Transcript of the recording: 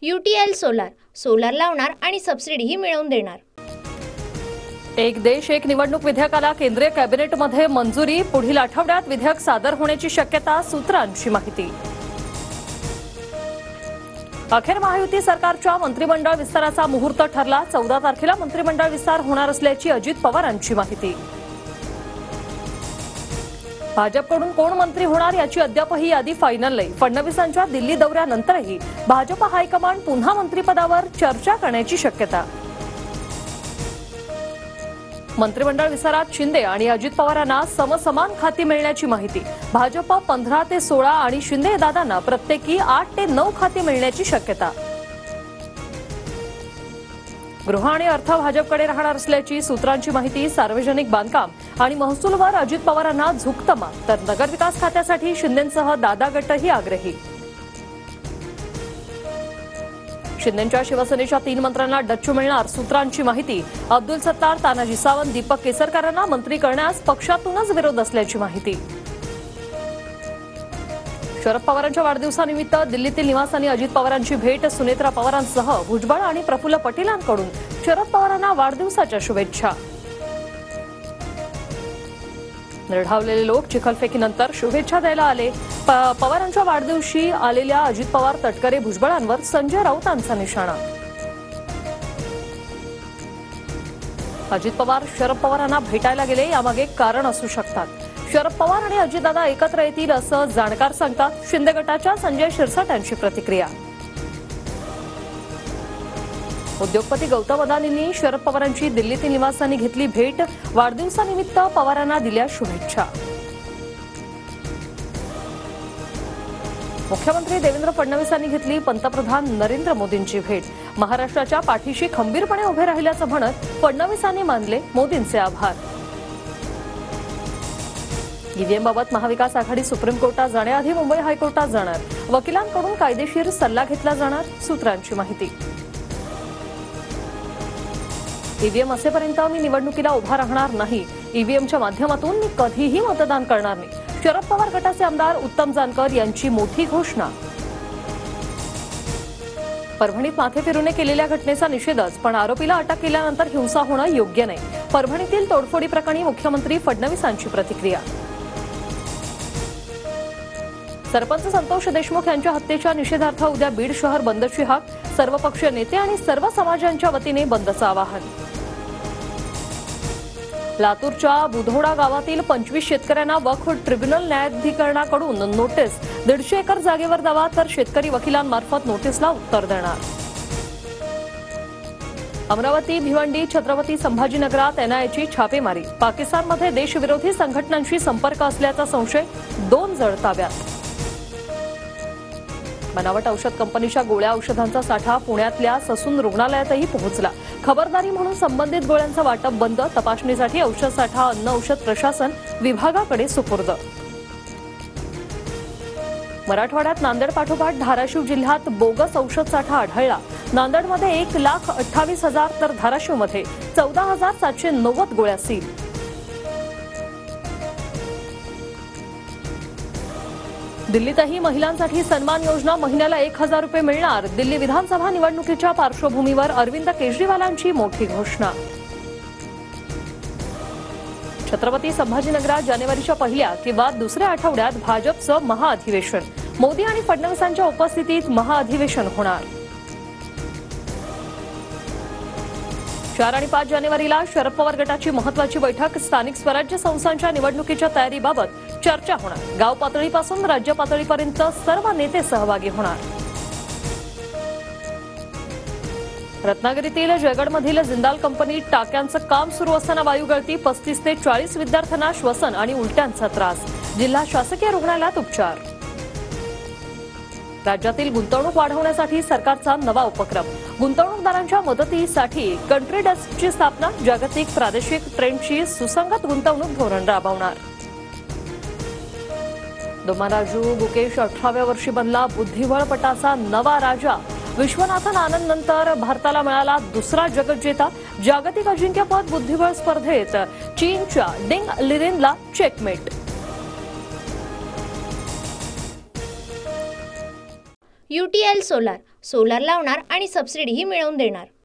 UTL solar लावणार आणि सबसिडीही मिळवून देणार। एक देश एक निवडणूक विधेयकाला केंद्रीय कॅबिनेटमध्ये मंजुरी, पुढील आठवड्यात विधेयक सादर होण्याची शक्यता, सूत्रांची माहिती। अखेर महायुती सरकारच्या मंत्रिमंडळ विस्ताराचा मुहूर्त ठरला, 14 तारखेला मंत्रिमंडळ विस्तार होणार असल्याची अजित पवारांची माहिती। भाजपकडून कोण मंत्री होणार याची अद्यापही यादी फायनल नाही, फडणवीसांच्या दिल्ली दौऱ्यानंतरही भाजप हायकमांड पुन्हा मंत्रिपदावर चर्चा करण्याची शक्यता। मंत्रिमंडळ विस्तारात शिंदे आणि अजित पवारांना समसमान खाती मिळण्याची माहिती, भाजप 15 ते 16 आणि शिंदे दादांना प्रत्येकी 8 ते 9 खाती मिळण्याची शक्यता। गृह आणि अर्थ भाजपकडे राहणार असल्याची सूत्रांची माहिती, सार्वजनिक बांधकाम आणि महसूलवर अजित पवारांना झुकतं मात, तर नगरविकास खात्यासाठी शिंदेंसह दादा गटही आग्रही। शिंदेंच्या शिवसेनेच्या 3 मंत्र्यांना डच्चू मिळणार, सूत्रांची माहिती, अब्दुल सत्तार, तानाजी सावंत, दीपक केसरकरांना मंत्री करण्यास पक्षातूनच विरोध असल्याची माहिती। शरद पवारांच्या वाढदिवसानिमित्त दिल्लीतील निवासांनी अजित पवारांची भेट, सुनेत्रा पवारांसह भुजबळ आणि प्रफुल्ल पटेलांकडून शरद पवारांना वाढदिवसाच्या शुभेच्छा। निर्ढावलेले लोक चिखलफेकीनंतर शुभेच्छा द्यायला आले, पवारांच्या वाढदिवशी आलेल्या अजित पवार, तटकरे, भुजबळांवर संजय राऊतांचा निशाणा। अजित पवार शरद पवारांना भेटायला गेले, यामागे कारण असू शकतात। शरद पवार आणि अजितदादा एकत्र येतील असं जाणकार सांगतात, शिंदे गटाच्या संजय शिरसाट यांची प्रतिक्रिया। उद्योगपती गौतम अदानींनी शरद पवारांची दिल्लीतील निवासांनी घेतली भेट, वाढदिवसानिमित्त पवारांना दिल्या शुभेच्छा। मुख्यमंत्री देवेंद्र फडणवीसांनी घेतली पंतप्रधान नरेंद्र मोदींची भेट, महाराष्ट्राच्या पाठीशी खंबीरपणे उभे राहिल्याचं म्हणत फडणवीसांनी मानले मोदींचे आभार। ईव्हीएमबाबत महाविकास आघाडी सुप्रीम कोर्टात जाण्याआधी मुंबई हायकोर्टात जाणार, वकिलांकडून कायदेशीर सल्ला घेतला जाणार, सूत्रांची माहिती। ईव्हीएम असेपर्यंत मी निवडणुकीला उभा राहणार नाही, ईव्हीएमच्या माध्यमातून मी कधीही मतदान करणार नाही, शरद पवार गटाचे आमदार उत्तम जानकर यांची मोठी घोषणा। परभणीत माथेफिरूने केलेल्या घटनेचा निषेधच, पण आरोपीला अटक केल्यानंतर हिंसा होणं योग्य नाही, परभणीतील तोडफोडी प्रकरणी मुख्यमंत्री फडणवीसांची प्रतिक्रिया। सरपंच संतोष देशमुख यांच्या हत्येच्या निषेधार्थ उद्या बीड शहर बंदची हाक, सर्वपक्षीय नेते आणि सर्व समाजांच्या वतीने बंदचं आवाहन। लातूरच्या बुधोडा गावातील 25 शेतकऱ्यांना वक्फ ट्रिब्युनल न्यायाधिकरणाकडून नोटीस, 150 एकर जागेवर दावा, तर शेतकरी वकिलांमार्फत नोटीसला उत्तर देणार। अमरावती, भिवंडी, छत्रपती संभाजीनगरात एनआयएची छापेमारी, पाकिस्तानमध्ये देशविरोधी संघटनांशी संपर्क असल्याचा संशय, 2 जण ताब्यात। बनावट औषध कंपनीच्या गोळ्या औषधांचा साठा पुण्यातल्या ससून रुग्णालयातही पोहोचला, खबरदारी म्हणून संबंधित गोळ्यांचं वाटप बंद, तपासणीसाठी औषध साठा अन्न औषध प्रशासन विभागाकडे सुपूर्द। मराठवाड्यात नांदेड पाठोपाठ धाराशिव जिल्ह्यात बोगस औषध साठा आढळला, नांदेडमध्ये 1,28,000 तर धाराशिवमध्ये 14,790 गोळ्या सील। दिल्लीतही महिलांसाठी सन्मान योजना, महिन्याला 1,000 रुपये मिळणार, दिल्ली विधानसभा निवडणुकीच्या पार्श्वभूमीवर अरविंद केजरीवालांची मोठी घोषणा। छत्रपती संभाजीनगरात जानेवारीच्या पहिल्या किंवा दुसऱ्या आठवड्यात भाजपचं महाअधिवेशन, मोदी आणि फडणवीसांच्या उपस्थितीत महाअधिवेशन होणार। 4 आणि 5 जानेवारीला शरद पवार गटाची महत्वाची बैठक, स्थानिक स्वराज्य संस्थांच्या निवडणुकीच्या तयारीबाबत चर्चा होणार, गाव पातळीपासून राज्य पातळीपर्यंत सर्व नेते सहभागी होणार। रत्नागिरीतील जयगडमधील जिंदाल कंपनीत टाक्यांचं काम सुरू असताना वायुगळती, 35 ते 40 विद्यार्थ्यांना श्वसन आणि उलट्यांचा त्रास, जिल्हा शासकीय रुग्णालयात उपचार। राज्यातील गुंतवणूक वाढवण्यासाठी सरकारचा नवा उपक्रम, गुंतवणूकदारांच्या मदतीसाठी कंट्री डेस्कची स्थापना, जागतिक प्रादेशिक ट्रेंडची सुसंगत गुंतवणूक धोरण राबवणार। दोमाराजू गुकेश 18व्या वर्षी बनला बुद्धिबळपटाचा नवा राजा, विश्वनाथन आनंद नंतर भारताला मिळाला दुसरा जगज्जेता, जागतिक अजिंक्यपद बुद्धिबळ स्पर्धेत चीनच्या डिंग लिरेनला चेकमेट। UTL सोलार सोलार लावणार आणि सबसिडीही मिळवून देणार.